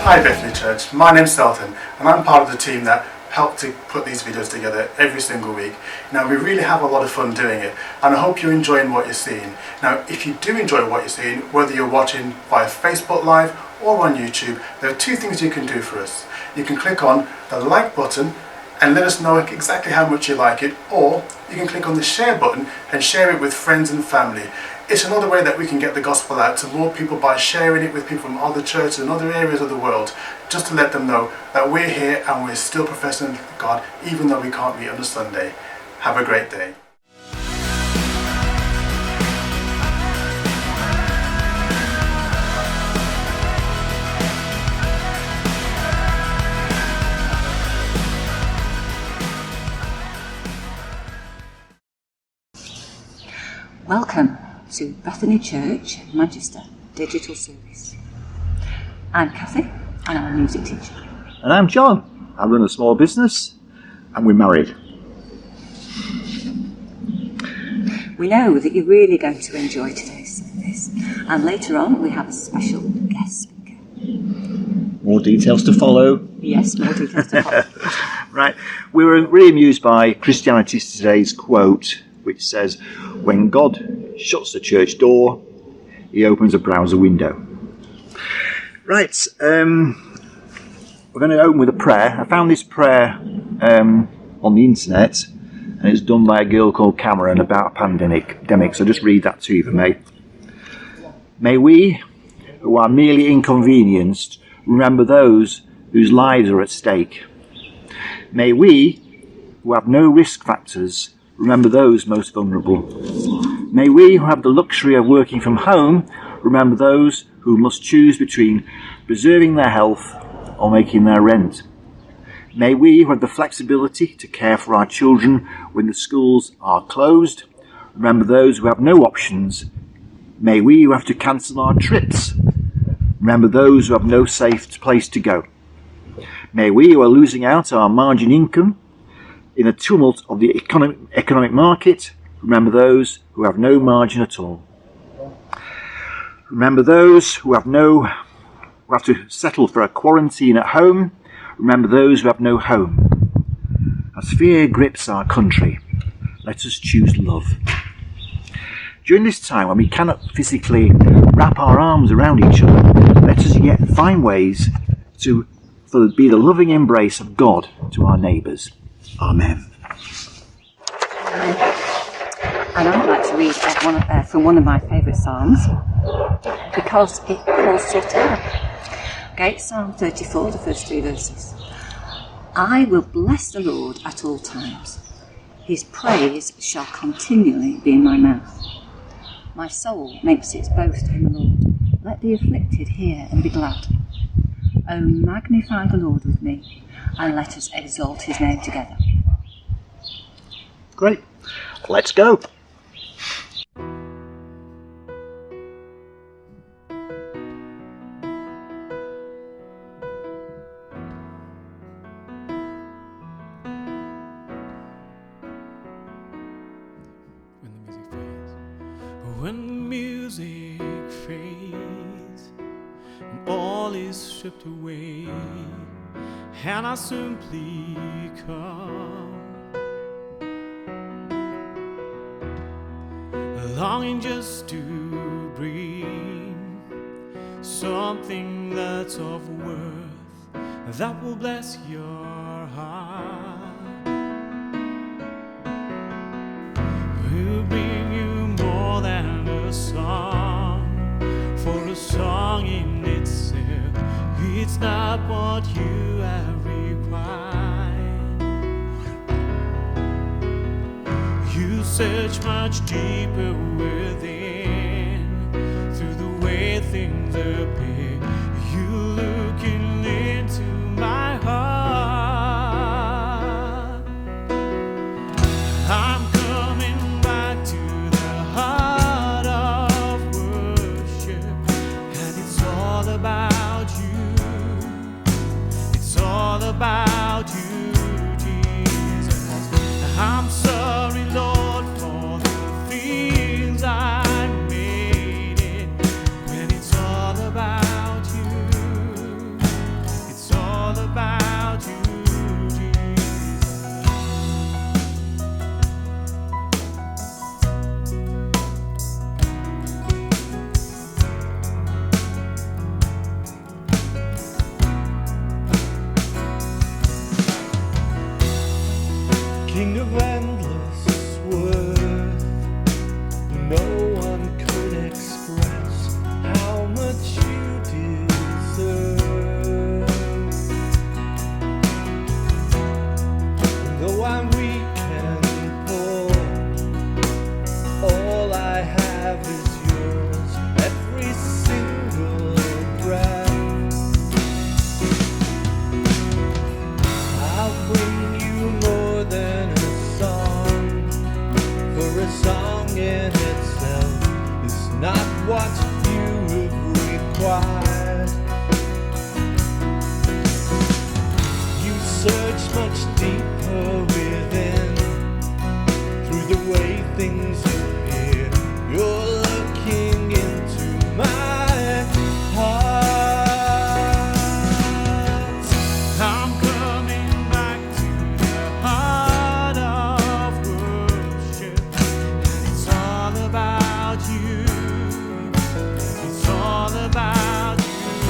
Hi Bethany Church, my name's Selton and I'm part of the team that helped to put these videos together every single week. Now we really have a lot of fun doing it and I hope you're enjoying what you're seeing. Now if you do enjoy what you're seeing, whether you're watching via Facebook Live or on YouTube, there are two things you can do for us. You can click on the like button and let us know exactly how much you like it, or you can click on the share button and share it with friends and family. It's another way that we can get the gospel out to more people by sharing it with people from other churches and other areas of the world, just to let them know that we're here and we're still professing God even though we can't meet on a Sunday. Have a great day. Welcome to Bethany Church, Manchester Digital Service. I'm Kathy and I'm a music teacher. And I'm John. I run a small business and we're married. We know that you're really going to enjoy today's service, and later on we have a special guest speaker. More details to follow. Yes, more details to follow. Right. We were really amused by Christianity's Today's quote, which says, "When God shuts the church door, he opens a browser window." Right, we're going to open with a prayer. I found this prayer on the internet, and it's done by a girl called Cameron about a pandemic, so just read that to you if I may. May we, who are merely inconvenienced, remember those whose lives are at stake. May we, who have no risk factors, remember those most vulnerable. May we, who have the luxury of working from home, remember those who must choose between preserving their health or making their rent. May we, who have the flexibility to care for our children when the schools are closed, remember those who have no options. May we, who have to cancel our trips, remember those who have no safe place to go. May we, who are losing out our margin income in a tumult of the economic market, remember those who have no margin at all. Remember those who have to settle for a quarantine at home. Remember those who have no home. As fear grips our country, let us choose love. During this time when we cannot physically wrap our arms around each other, let us yet find ways to be the loving embrace of God to our neighbours. Amen. And I'd like to read from one of my favourite psalms, because it calls so together. Okay, Psalm 34, the first 3 verses. I will bless the Lord at all times. His praise shall continually be in my mouth. My soul makes its boast in the Lord. Let the afflicted hear and be glad. Oh, magnify the Lord with me, and let us exalt his name together. Great. Let's go. When the music fades and all is stripped away, and I simply come, longing just to bring something that's of worth that will bless your heart. We'll bring you more than a song, for a song in itself, it's not what you have required. You search much deeper within, through the way things appear. You looking into my heart. I'm coming back to the heart of worship, and it's all about you. It's all about you, Jesus. I'm sorry, Lord, for the things I made it, when it's all about you. King of endless worth, no one could express how much you deserve. And though I'm weak and poor, all I have is yours, every single breath. I'll bring you more than a song, for a song in itself is not what you have required. You search much deeper within, through the way things appear. You're looking into my heart. I'm coming back to the heart of worship, and it's all about you. It's all about you,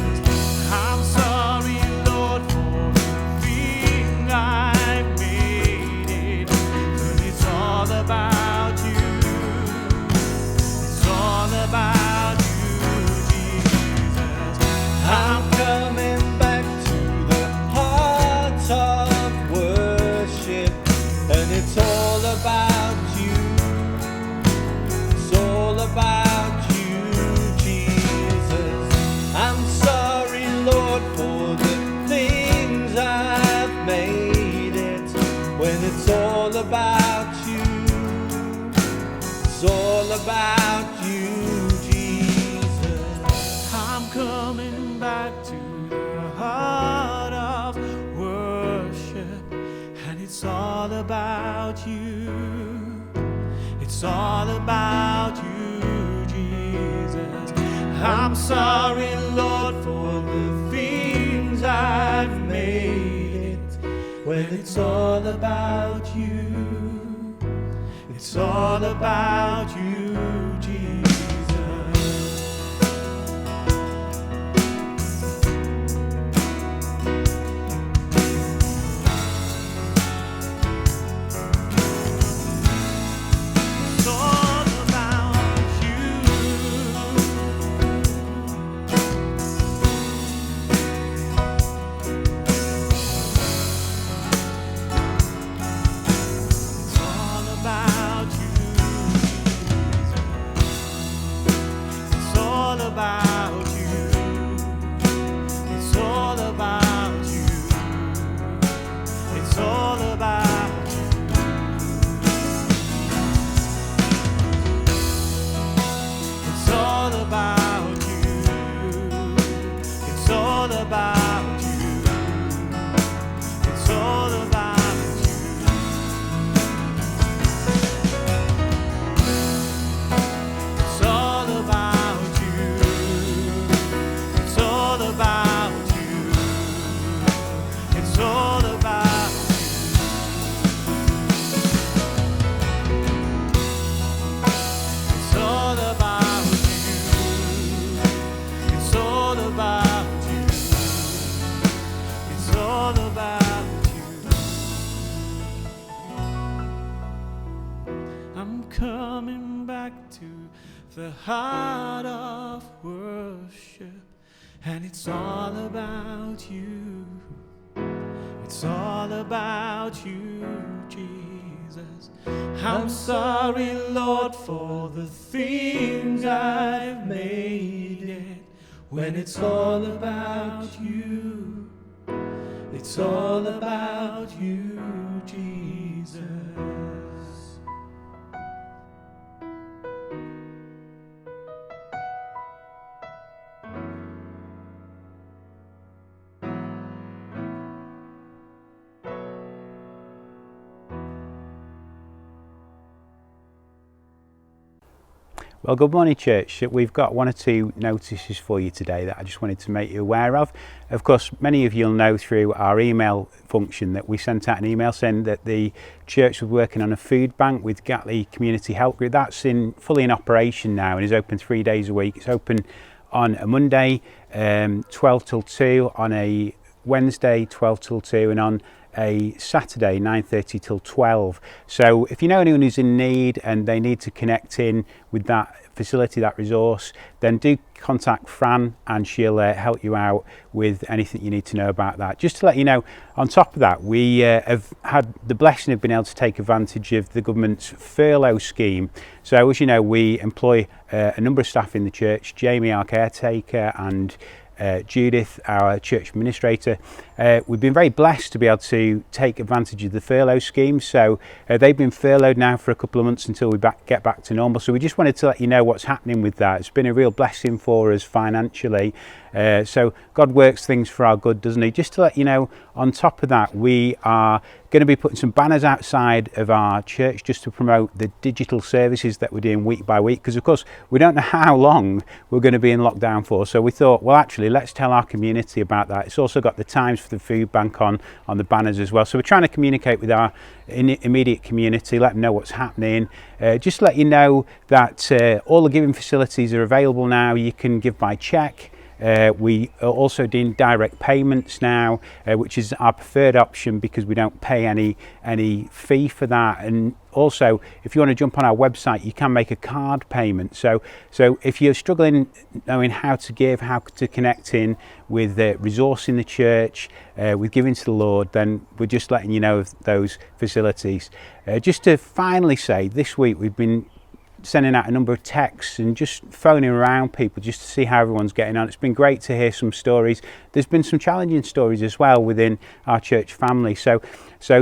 Jesus. I'm sorry, Lord, for the thing I've made it, but it's all about you. It's all about you, Jesus. I'm coming back to the heart of worship, and it's all about you. It's all about you, Jesus. I'm sorry, Lord, for the things I've made it, when it's all about you. It's all about you, Jesus. I'm coming back to the heart of worship, and it's all about you. It's all about you, Jesus. I'm sorry, Lord, for the things I've made it, when it's all about you. It's all about you, Jesus. It's all about you. It's all about you, Jesus. It's all about you. It's all about you. It's all about you. It's all about you. It's all about you. It's all about you. It's all about you. It's all about you. It's all about It's all about you. It's all about you. It's all about you. I'm coming back to the heart of worship, and it's all about you. It's all about you, Jesus. I'm sorry, Lord, for the things I've made it, when it's all about you. It's all about you, Jesus. Well, good morning, church. We've got one or two notices for you today that I just wanted to make you aware of. Of course, many of you will know through our email function that we sent out an email saying that the church was working on a food bank with Gatley Community Help Group. That's fully in operation now and is open 3 days a week. It's open on a Monday, 12 till 2, on a Wednesday, 12 till 2, and on a Saturday 9:30 till 12. So if you know anyone who's in need and they need to connect in with that facility, that resource, then do contact Fran and she'll help you out with anything you need to know about that. Just to let you know, on top of that, we have had the blessing of being able to take advantage of the government's furlough scheme. So as you know, we employ a number of staff in the church, Jamie, our caretaker, and Judith, our church administrator. We've been very blessed to be able to take advantage of the furlough scheme. So they've been furloughed now for a couple of months until we get back to normal. So we just wanted to let you know what's happening with that. It's been a real blessing for us financially. So God works things for our good, doesn't he? Just to let you know, on top of that, we are going to be putting some banners outside of our church just to promote the digital services that we're doing week by week, because of course we don't know how long we're going to be in lockdown for. So we thought, well, actually let's tell our community about that. It's also got the times for the food bank on the banners as well. So we're trying to communicate with our immediate community, let them know what's happening. Just let you know that all the giving facilities are available now. You can give by cheque. We are also doing direct payments now, which is our preferred option because we don't pay any fee for that. And also, if you want to jump on our website, you can make a card payment. So if you're struggling knowing how to give, how to connect in with resourcing the church, with giving to the Lord, then we're just letting you know of those facilities. Just to finally say, this week we've been sending out a number of texts and just phoning around people just to see how everyone's getting on. It's been great to hear some stories. There's been some challenging stories as well within our church family. So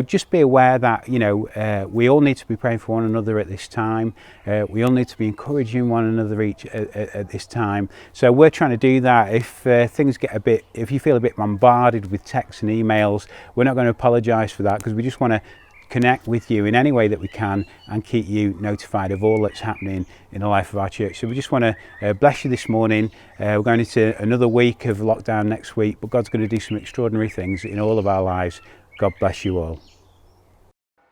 just be aware that, you know, we all need to be praying for one another at this time. We all need to be encouraging one another at this time. So we're trying to do that. If things get if you feel a bit bombarded with texts and emails, we're not going to apologise for that, because we just want to connect with you in any way that we can and keep you notified of all that's happening in the life of our church. So we just want to bless you this morning. We're going into another week of lockdown next week, but God's going to do some extraordinary things in all of our lives. God bless you all.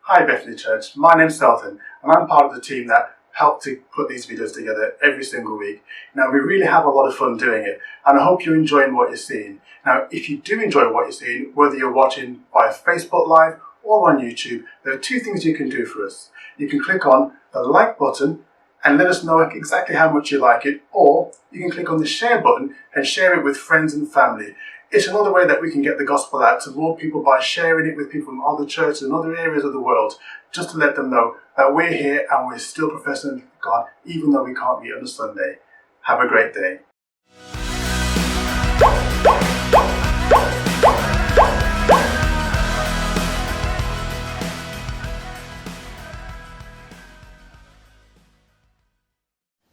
Hi Bethany Church, my name's Sultan and I'm part of the team that help to put these videos together every single week. Now, we really have a lot of fun doing it and I hope you're enjoying what you're seeing. Now, if you do enjoy what you're seeing, whether you're watching via Facebook Live or on YouTube, there are two things you can do for us. You can click on the like button and let us know exactly how much you like it, or you can click on the share button and share it with friends and family. It's another way that we can get the gospel out to more people by sharing it with people from other churches and other areas of the world, just to let them know that we're here and we're still professing God, even though we can't meet on a Sunday. Have a great day.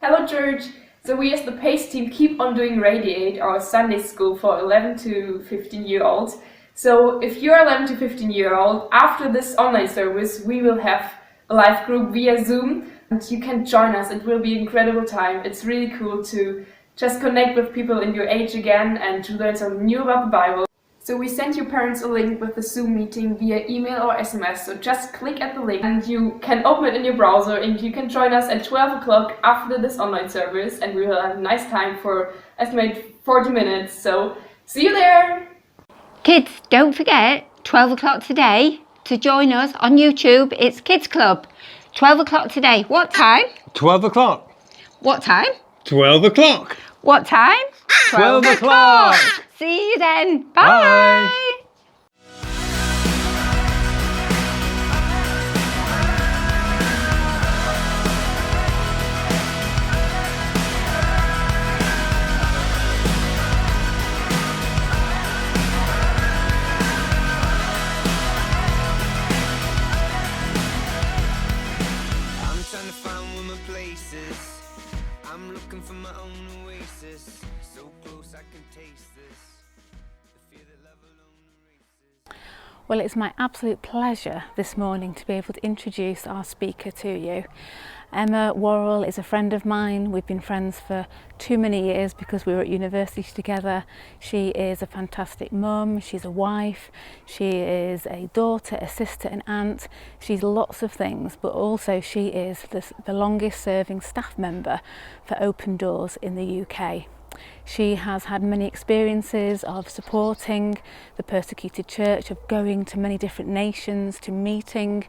Hello church! So we as the PACE team keep on doing Radiate, our Sunday school for 11 to 15 year olds. So if you're 11 to 15 year old, after this online service we will have a live group via Zoom and you can join us. It will be an incredible time. It's really cool to just connect with people in your age again and to learn something new about the Bible. So we send your parents a link with the Zoom meeting via email or SMS, so just click at the link and you can open it in your browser and you can join us at 12 o'clock after this online service and we will have a nice time for estimated 40 minutes, so see you there! Kids, don't forget, 12 o'clock today, to join us on YouTube. It's Kids Club. 12 o'clock today. What time? 12 o'clock. What time? 12 o'clock. What time? 12 o'clock. See you then. Bye. Bye. I'm trying to find where my place is. I'm looking for my own oasis. So close I can taste this. The fear that love alone erases. Well, it's my absolute pleasure this morning to be able to introduce our speaker to you. Emma Worrell is a friend of mine. We've been friends for too many years because we were at university together. She is a fantastic mum, she's a wife, she is a daughter, a sister, an aunt. She's lots of things, but also she is the longest serving staff member for Open Doors in the UK. She has had many experiences of supporting the persecuted church, of going to many different nations, to meeting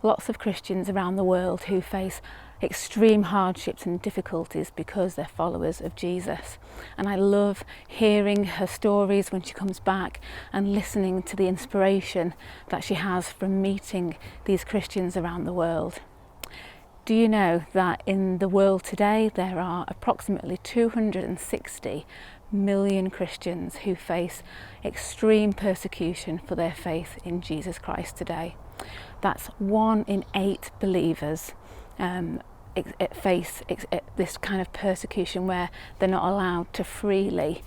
lots of Christians around the world who face extreme hardships and difficulties because they're followers of Jesus. And I love hearing her stories when she comes back and listening to the inspiration that she has from meeting these Christians around the world. Do you know that in the world today there are approximately 260 million Christians who face extreme persecution for their faith in Jesus Christ today? That's 1 in 8 believers face this kind of persecution where they're not allowed to freely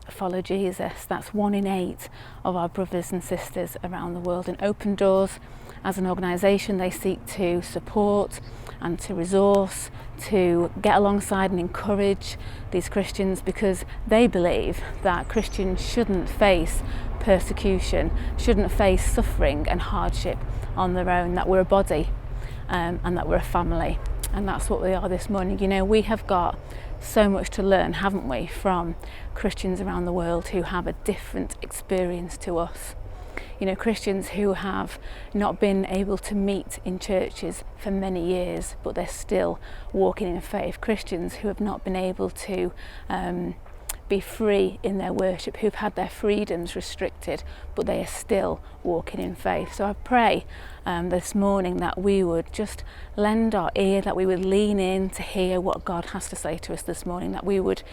follow Jesus. That's 1 in 8 of our brothers and sisters around the world. And Open Doors, as an organisation, they seek to support and to resource, to get alongside and encourage these Christians, because they believe that Christians shouldn't face persecution, shouldn't face suffering and hardship on their own, that we're a body and that we're a family. And that's what we are this morning. You know, we have got so much to learn, haven't we, from Christians around the world who have a different experience to us. You know, Christians who have not been able to meet in churches for many years, but they're still walking in faith. Christians who have not been able to be free in their worship, who've had their freedoms restricted, but they are still walking in faith. So I pray this morning that we would just lend our ear, that we would lean in to hear what God has to say to us this morning, that we would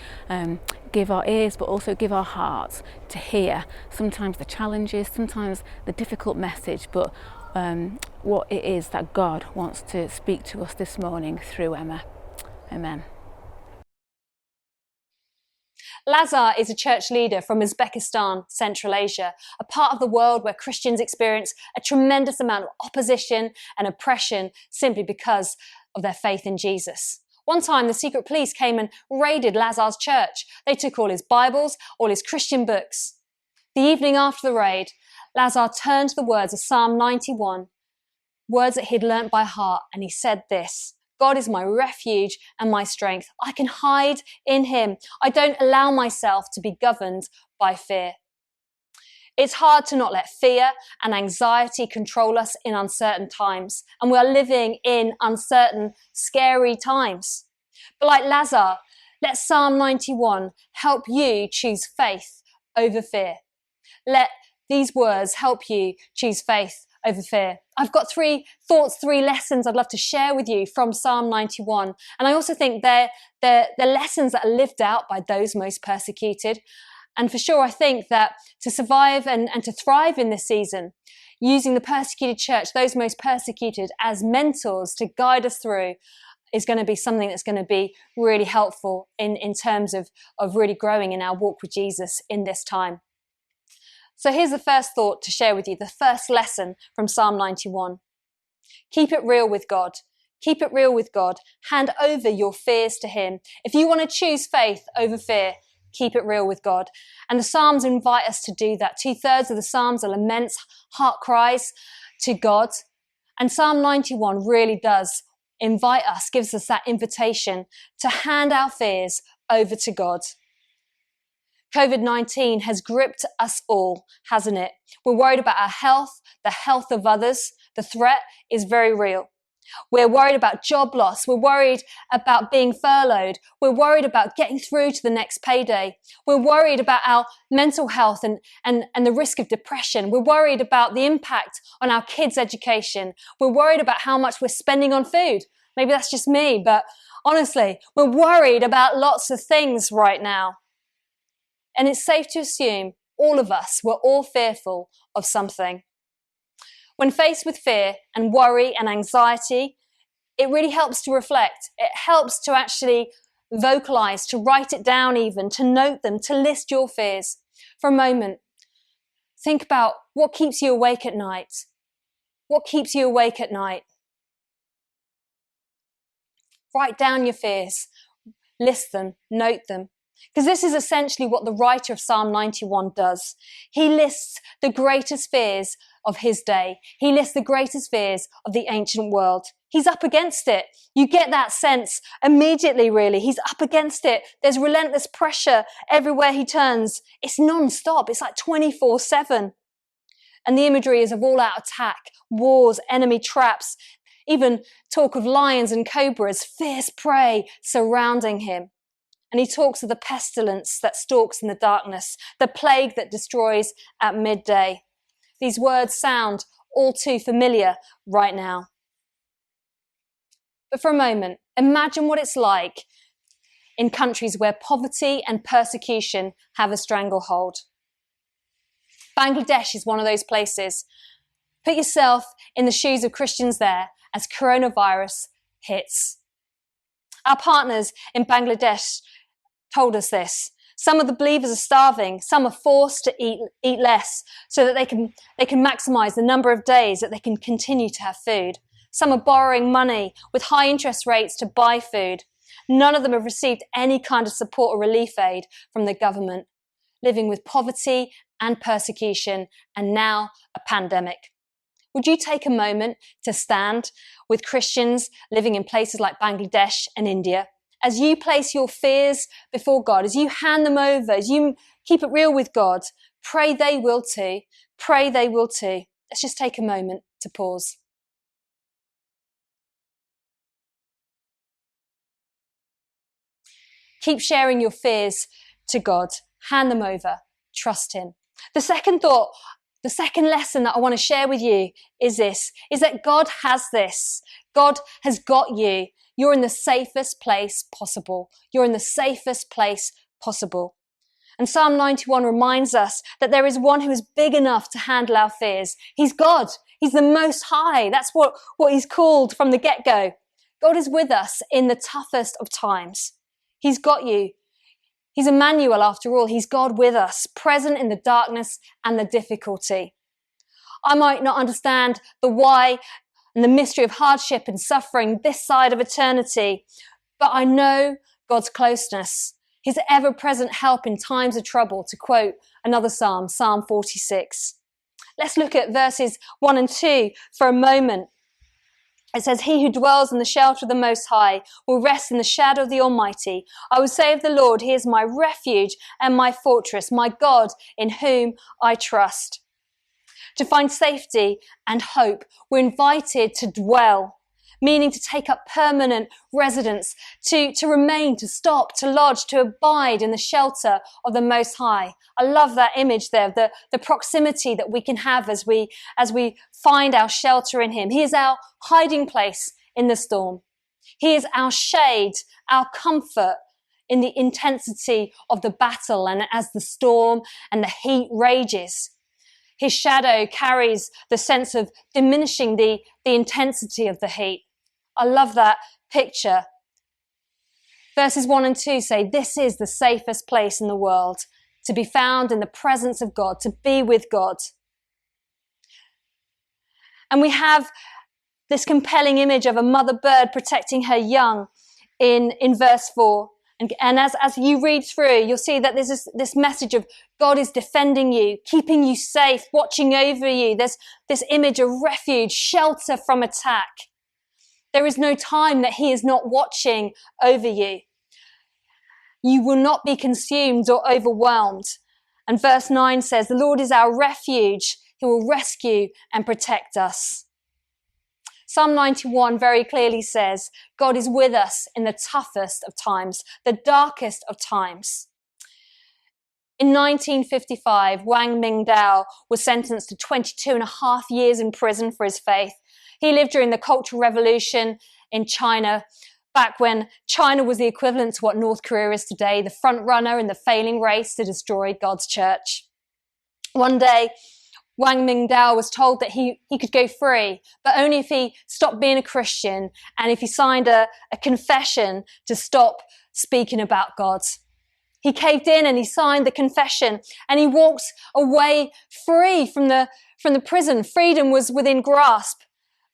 give our ears but also give our hearts to hear sometimes the challenges, sometimes the difficult message, but what it is that God wants to speak to us this morning through Emma. Amen. Lazar is a church leader from Uzbekistan, Central Asia, a part of the world where Christians experience a tremendous amount of opposition and oppression simply because of their faith in Jesus. One time, the secret police came and raided Lazar's church. They took all his Bibles, all his Christian books. The evening after the raid, Lazar turned to the words of Psalm 91, words that he'd learnt by heart, and he said this: God is my refuge and my strength. I can hide in him. I don't allow myself to be governed by fear. It's hard to not let fear and anxiety control us in uncertain times. And we are living in uncertain, scary times. But like Lazar, let Psalm 91 help you choose faith over fear. Let these words help you choose faith over fear. I've got 3 thoughts, 3 lessons I'd love to share with you from Psalm 91. And I also think they're lessons that are lived out by those most persecuted. And for sure, I think that to survive and to thrive in this season, using the persecuted church, those most persecuted, as mentors to guide us through is going to be something that's going to be really helpful in terms of really growing in our walk with Jesus in this time. So here's the first thought to share with you, the first lesson from Psalm 91. Keep it real with God. Keep it real with God. Hand over your fears to him. If you want to choose faith over fear, keep it real with God. And the Psalms invite us to do that. 2/3 of the Psalms are laments, heart cries to God. And Psalm 91 really does invite us, gives us that invitation to hand our fears over to God. COVID-19 has gripped us all, hasn't it? We're worried about our health, the health of others. The threat is very real. We're worried about job loss. We're worried about being furloughed. We're worried about getting through to the next payday. We're worried about our mental health and the risk of depression. We're worried about the impact on our kids' education. We're worried about how much we're spending on food. Maybe that's just me, but honestly, we're worried about lots of things right now. And it's safe to assume all of us, we're all fearful of something. When faced with fear and worry and anxiety, it really helps to reflect. It helps to actually vocalize, to write it down even, to note them, to list your fears. For a moment, think about what keeps you awake at night. What keeps you awake at night? Write down your fears, list them, note them. Because this is essentially what the writer of Psalm 91 does. He lists the greatest fears of his day. He lists the greatest fears of the ancient world. He's up against it. You get that sense immediately, really. He's up against it. There's relentless pressure everywhere he turns. It's non-stop. It's like 24/7. And the imagery is of all-out attack, wars, enemy traps, even talk of lions and cobras, fierce prey surrounding him. And he talks of the pestilence that stalks in the darkness, the plague that destroys at midday. These words sound all too familiar right now. But for a moment, imagine what it's like in countries where poverty and persecution have a stranglehold. Bangladesh is one of those places. Put yourself in the shoes of Christians there as coronavirus hits. Our partners in Bangladesh told us this. Some of the believers are starving. Some are forced to eat less so that they can maximize the number of days that they can continue to have food. Some are borrowing money with high interest rates to buy food. None of them have received any kind of support or relief aid from the government, living with poverty and persecution, and now a pandemic. Would you take a moment to stand with Christians living in places like Bangladesh and India? As you place your fears before God, as you hand them over, as you keep it real with God, pray they will too. Pray they will too. Let's just take a moment to pause. Keep sharing your fears to God. Hand them over. Trust him. The second thought, the second lesson that I want to share with you is this, is that God has this. God has got you. You're in the safest place possible. You're in the safest place possible. And Psalm 91 reminds us that there is one who is big enough to handle our fears. He's God. He's the Most High. That's what he's called from the get-go. God is with us in the toughest of times. He's got you. He's Emmanuel after all. He's God with us, present in the darkness and the difficulty. I might not understand the why and the mystery of hardship and suffering this side of eternity, but I know God's closeness, his ever-present help in times of trouble, to quote another psalm, Psalm 46. Let's look at verses 1 and 2 for a moment. It says, he who dwells in the shelter of the Most High will rest in the shadow of the Almighty. I will say of the Lord, he is my refuge and my fortress, my God in whom I trust. To find safety and hope, we're invited to dwell, meaning to take up permanent residence, to remain, to stop, to lodge, to abide in the shelter of the Most High. I love that image there, the proximity that we can have as we find our shelter in him. He is our hiding place in the storm. He is our shade, our comfort in the intensity of the battle and as the storm and the heat rages. His shadow carries the sense of diminishing the intensity of the heat. I love that picture. Verses 1 and 2 say, this is the safest place in the world, to be found in the presence of God, to be with God. And we have this compelling image of a mother bird protecting her young in verse 4. And as you read through, you'll see that there's this message of God is defending you, keeping you safe, watching over you. There's this image of refuge, shelter from attack. There is no time that he is not watching over you. You will not be consumed or overwhelmed. And verse 9 says, the Lord is our refuge. He will rescue and protect us. Psalm 91 very clearly says, God is with us in the toughest of times, the darkest of times. In 1955, Wang Mingdao was sentenced to 22 and a half years in prison for his faith. He lived during the Cultural Revolution in China, back when China was the equivalent to what North Korea is today, the front runner in the failing race to destroy God's church. One day, Wang Mingdao was told that he could go free, but only if he stopped being a Christian and if he signed a confession to stop speaking about God. He caved in and he signed the confession and he walked away free from the prison. Freedom was within grasp,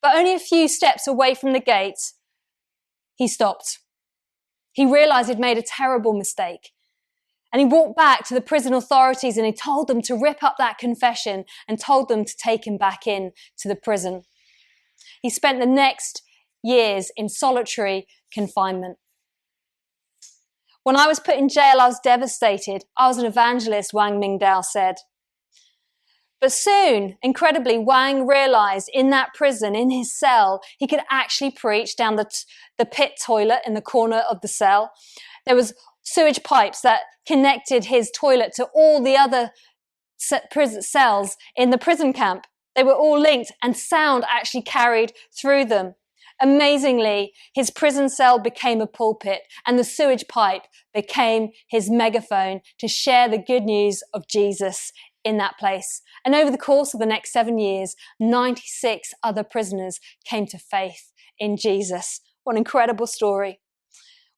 but only a few steps away from the gate, he stopped. He realized he'd made a terrible mistake. And he walked back to the prison authorities and he told them to rip up that confession and told them to take him back in to the prison. He spent the next years in solitary confinement. When I was put in jail, I was devastated. I was an evangelist, Wang Mingdao said. But soon, incredibly, Wang realized in that prison, in his cell, he could actually preach down the pit toilet in the corner of the cell. There was sewage pipes that connected his toilet to all the other prison cells in the prison camp. They were all linked, and sound actually carried through them. Amazingly, his prison cell became a pulpit, and the sewage pipe became his megaphone to share the good news of Jesus in that place. And over the course of the next 7 years, 96 other prisoners came to faith in Jesus. What an incredible story.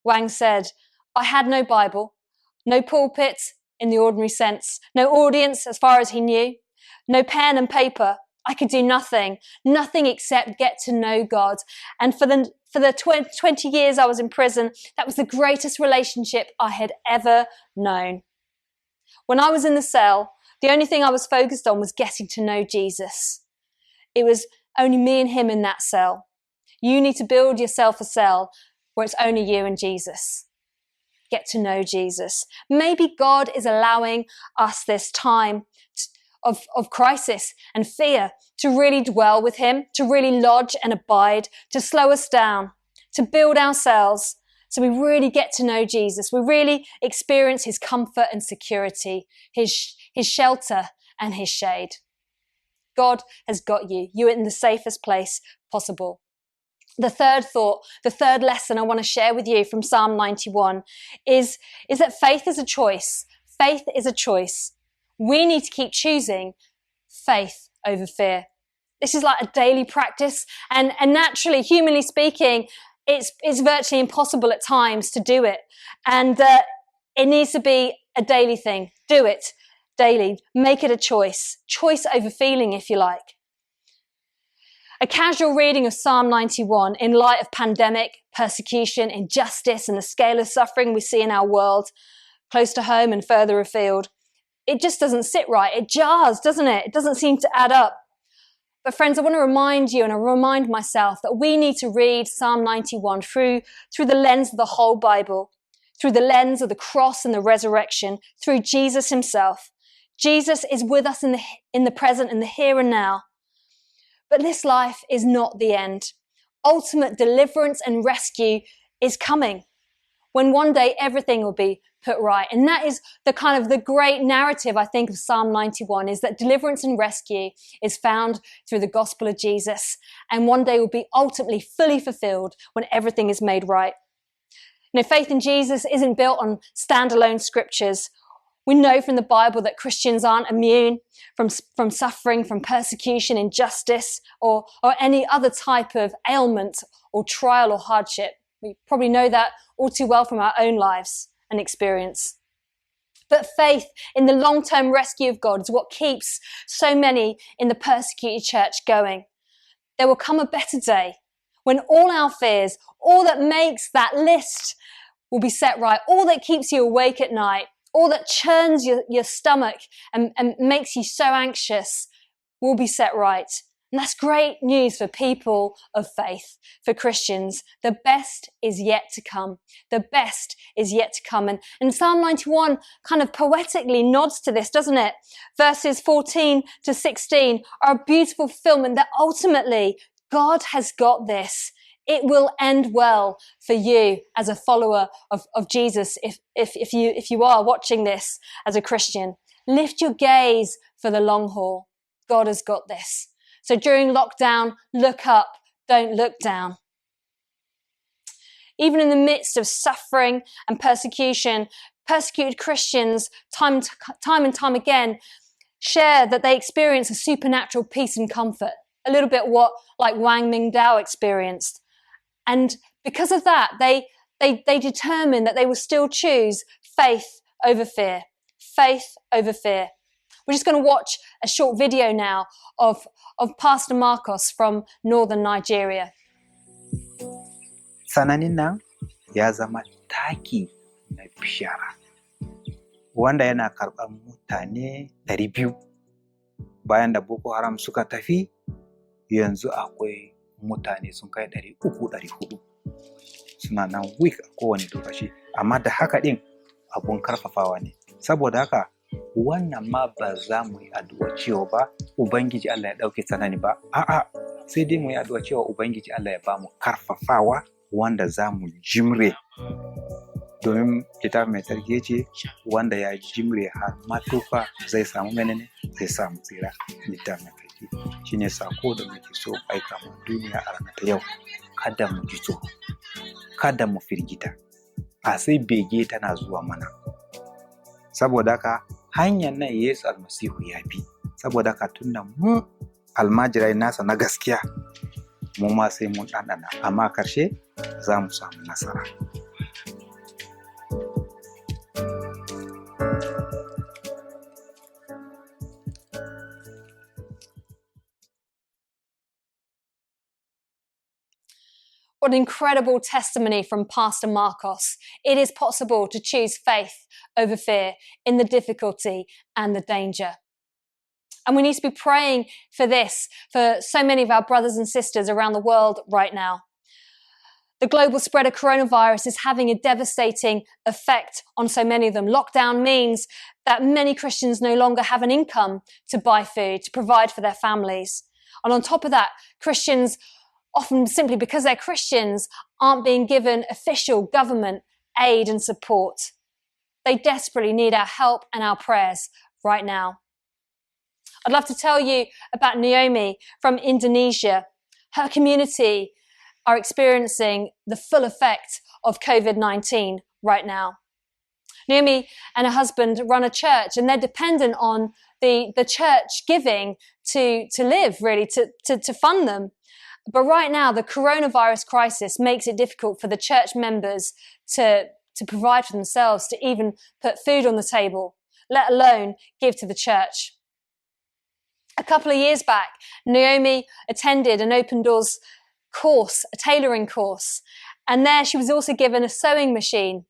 Wang said, I had no Bible, no pulpit in the ordinary sense, no audience as far as he knew, no pen and paper. I could do nothing except get to know God. And for the 20 years I was in prison, that was the greatest relationship I had ever known. When I was in the cell, the only thing I was focused on was getting to know Jesus. It was only me and him in that cell. You need to build yourself a cell where it's only you and Jesus. Get to know Jesus. Maybe God is allowing us this time of crisis and fear to really dwell with him, to really lodge and abide, to slow us down, to build ourselves so we really get to know Jesus. We really experience his comfort and security, his shelter and his shade. God has got you. You're in the safest place possible. The third thought, the third lesson I want to share with you from Psalm 91 is that faith is a choice. Faith is a choice. We need to keep choosing faith over fear. This is like a daily practice, and naturally, humanly speaking, it's virtually impossible at times to do it. And it needs to be a daily thing. Do it daily. Make it a choice. Choice over feeling, if you like. A casual reading of Psalm 91 in light of pandemic, persecution, injustice, and the scale of suffering we see in our world, close to home and further afield, it just doesn't sit right. It jars, doesn't it? It doesn't seem to add up. But friends, I want to remind you, and I remind myself, that we need to read Psalm 91 through the lens of the whole Bible, through the lens of the cross and the resurrection, through Jesus himself. Jesus is with us in the present, in the here and now. But this life is not the end. Ultimate deliverance and rescue is coming, when one day everything will be put right. And that is the great narrative, I think, of Psalm 91, is that deliverance and rescue is found through the gospel of Jesus, and one day will be ultimately fully fulfilled when everything is made right. You know, faith in Jesus isn't built on standalone scriptures. We know from the Bible that Christians aren't immune from suffering, from persecution, injustice, or any other type of ailment or trial or hardship. We probably know that all too well from our own lives and experience. But faith in the long-term rescue of God is what keeps so many in the persecuted church going. There will come a better day when all our fears, all that makes that list, will be set right, all that keeps you awake at night, all that churns your stomach and makes you so anxious will be set right. And that's great news for people of faith, for Christians. The best is yet to come. The best is yet to come. And Psalm 91 kind of poetically nods to this, doesn't it? Verses 14 to 16 are a beautiful fulfillment that ultimately God has got this. It will end well for you as a follower of Jesus if you are watching this as a Christian. Lift your gaze for the long haul. God has got this. So during lockdown, look up, don't look down. Even in the midst of suffering and persecution, persecuted Christians time and time again share that they experience a supernatural peace and comfort, a little bit like Wang Mingdao experienced. And because of that, they determine that they will still choose faith over fear. Faith over fear. We're just going to watch a short video now of Pastor Marcos from northern Nigeria. Tsananin nan ya zama taki na bishara wanda yana karɓar mutane 200 bayan da Boko Haram suka tafi. Yanzu akwai mutane sun kai 300-400 suna nan week a kowane lokaci, amma da haka din abun karfafawa ne. Saboda haka wannan ma ba za mu yi addu'a cewa ba Ubangiji Allah ya ɗauke tsanani ba, a'a, sai dai mu yi addu'a cewa Ubangiji Allah ya ba mu karfafawa wanda za mu jimre. Domin littafin mai tsarki ya ce wanda ya jimre har matuka zai samu menene, zai samu tsira. Littafin mai tsarki shine sako da muke so aika mu duniya a ranar ta yau. Kada mu ji tsoro, kada mu firgita, a sai bege tana zuwa mana. Saboda haka hanyar nan Yesu almasihu ya bi, saboda haka tunda mu almajirai nasa na gaskiya, mu ma sai mun ɗanɗana, amma ƙarshe za mu samu nasara. What an incredible testimony from Pastor Marcos. It is possible to choose faith over fear in the difficulty and the danger. And we need to be praying for this, for so many of our brothers and sisters around the world right now. The global spread of coronavirus is having a devastating effect on so many of them. Lockdown means that many Christians no longer have an income to buy food, to provide for their families. And on top of that, Christians, often simply because they're Christians, aren't being given official government aid and support. They desperately need our help and our prayers right now. I'd love to tell you about Naomi from Indonesia. Her community are experiencing the full effect of COVID-19 right now. Naomi and her husband run a church, and they're dependent on the church giving to live, really, to fund them. But right now, the coronavirus crisis makes it difficult for the church members to provide for themselves, to even put food on the table, let alone give to the church. A couple of years back, Naomi attended an Open Doors course, a tailoring course, and there she was also given a sewing machine.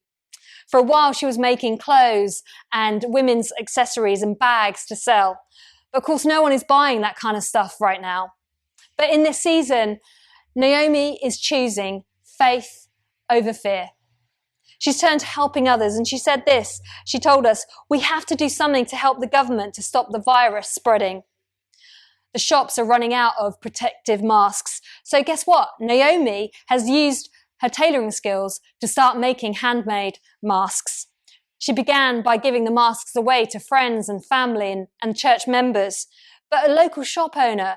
For a while, she was making clothes and women's accessories and bags to sell. But of course, no one is buying that kind of stuff right now. But in this season, Naomi is choosing faith over fear. She's turned to helping others, and she said this. She told us, we have to do something to help the government to stop the virus spreading. The shops are running out of protective masks. So guess what? Naomi has used her tailoring skills to start making handmade masks. She began by giving the masks away to friends and family and church members. But a local shop owner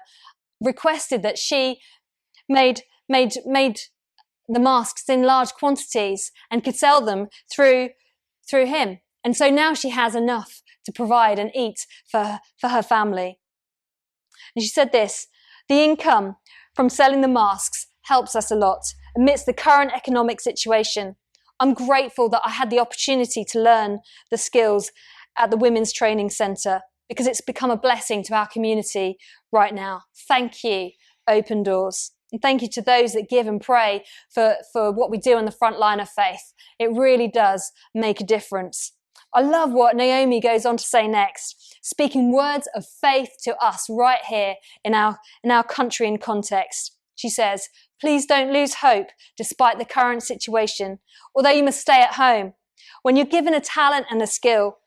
requested that she made the masks in large quantities and could sell them through him. And so now she has enough to provide and eat for her family. And she said this, the income from selling the masks helps us a lot amidst the current economic situation. I'm grateful that I had the opportunity to learn the skills at the Women's Training Centre, because it's become a blessing to our community right now. Thank you, Open Doors. And thank you to those that give and pray for what we do on the front line of faith. It really does make a difference. I love what Naomi goes on to say next, speaking words of faith to us right here in our country and context. She says, please don't lose hope despite the current situation, although you must stay at home. When you're given a talent and a skill,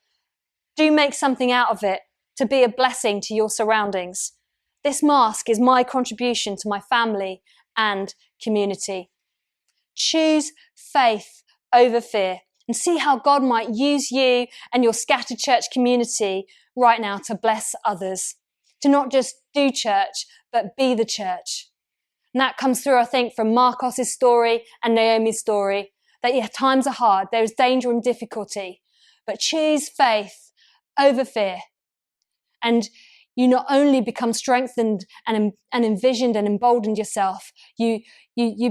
do make something out of it to be a blessing to your surroundings. This mask is my contribution to my family and community. Choose faith over fear and see how God might use you and your scattered church community right now to bless others. To not just do church, but be the church. And that comes through, I think, from Marcos' story and Naomi's story, that yeah, times are hard, there is danger and difficulty, but choose faith over fear. And you not only become strengthened and envisioned and emboldened yourself, you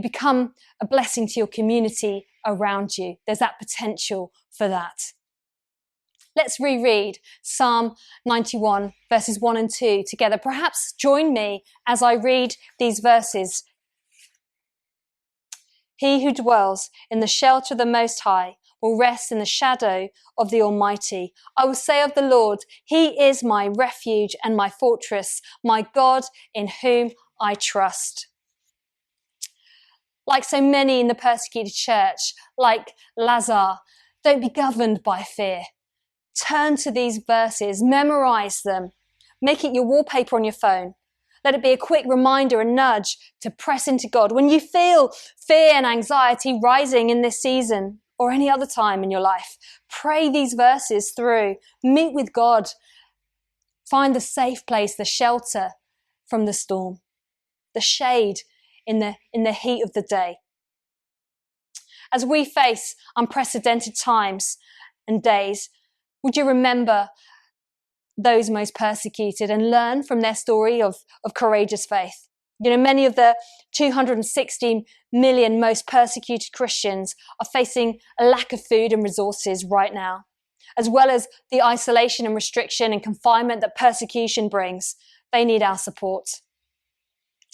become a blessing to your community around you. There's that potential for that. Let's reread Psalm 91, verses 1 and 2 together. Perhaps join me as I read these verses. He who dwells in the shelter of the Most High will rest in the shadow of the Almighty. I will say of the Lord, He is my refuge and my fortress, my God in whom I trust. Like so many in the persecuted church, like Lazar, don't be governed by fear. Turn to these verses, memorize them, make it your wallpaper on your phone. Let it be a quick reminder and nudge to press into God. When you feel fear and anxiety rising in this season or any other time in your life, pray these verses through. Meet with God. Find the safe place, the shelter from the storm, the shade in the heat of the day. As we face unprecedented times and days, would you remember those most persecuted and learn from their story of courageous faith? You know, many of the 260 million most persecuted Christians are facing a lack of food and resources right now, as well as the isolation and restriction and confinement that persecution brings. They need our support.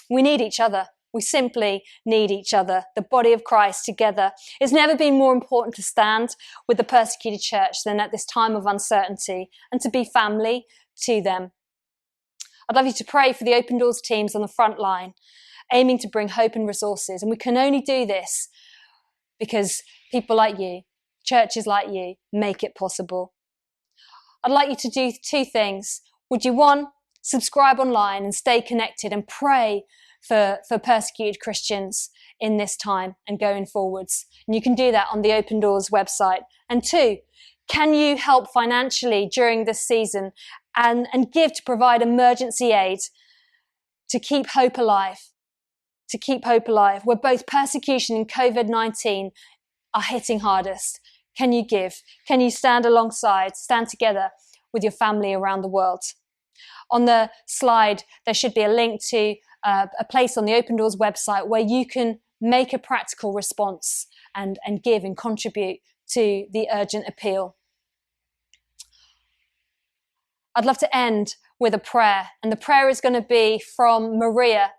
We need each other. We simply need each other. The body of Christ together. It's never been more important to stand with the persecuted church than at this time of uncertainty and to be family to them. I'd love you to pray for the Open Doors teams on the front line, aiming to bring hope and resources. And we can only do this because people like you, churches like you, make it possible. I'd like you to do two things. Would you, one, subscribe online and stay connected and pray for persecuted Christians in this time and going forwards. And you can do that on the Open Doors website. And two, can you help financially during this season and give to provide emergency aid to keep hope alive? To keep hope alive, where both persecution and COVID-19 are hitting hardest. Can you give? Can you stand together with your family around the world? On the slide, there should be a link to a place on the Open Doors website where you can make a practical response and give and contribute to the urgent appeal. I'd love to end with a prayer, and the prayer is going to be from Maria,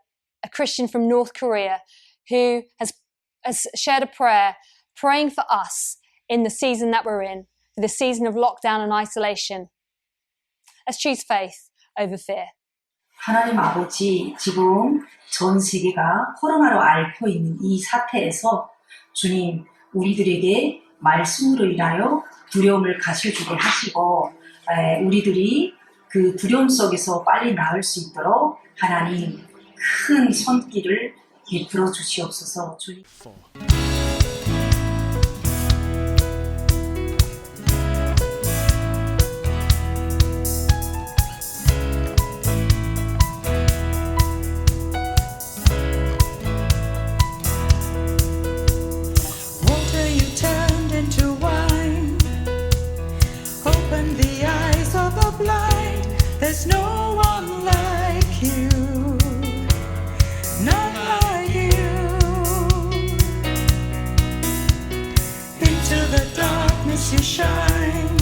a Christian from North Korea, who has shared a prayer praying for us in the season that we're in, for the season of lockdown and isolation. Let's choose faith over fear. 하나님 아버지, 지금 전 세계가 코로나로 앓고 있는 이 사태에서 주님, 우리들에게 말씀으로 인하여 두려움을 가셔주게 하시고 우리들이 그 두려움 속에서 빨리 나을 수 있도록 하나님 큰 손길을 베풀어 주시옵소서. 주님. There's no one like you, none like you. Into the darkness you shine.